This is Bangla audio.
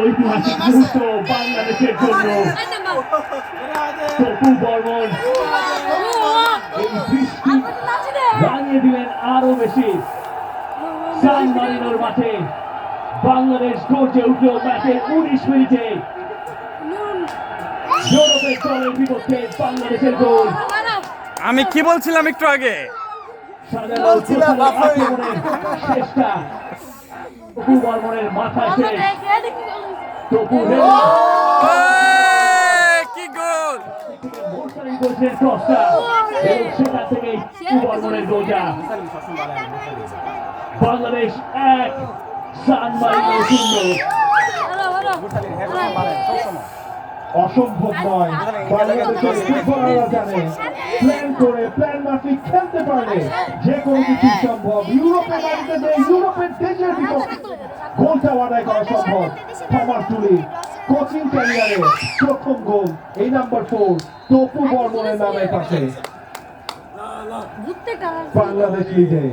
ঐতিহাসিক মুহূর্ত বাংলাদেশের জন্য। তপু বর্মন এই বৃষ্টি রাঙিয়ে দিলেন আরো বেশি। সান মারিনোর মাঠে বাংলাদেশ গর্জে উঠল ম্যাচের 19 মিনিটে। ইউরোপের দলের বিপক্ষে বাংলাদেশের গোল। আমি কি বলছিলাম একটু আগে? চেষ্টা তপু বর্মনের মাথা শেষ। তপু কি গোল! সেটা থেকে বর্মনের গোলটা। বাংলাদেশ 1, সান মারিনো 0। অসম্ভব নয়, বাংলাদেশের ফুটবলাররা জানে প্ল্যান করে প্ল্যান মাফিক খেলতে পারলে যে কোনো কিছু সম্ভব। ইউরোপের বাড়িতে যে ইউরোপের দেশের বিপক্ষে গোলটা আদায় করা সম্ভব। থমাস টুলি কোচিং ক্যারিয়ারে প্রথম গোল, এই নাম্বার 4 তপু বর্মনের নামের পাশে। বাংলাদেশ লিডে।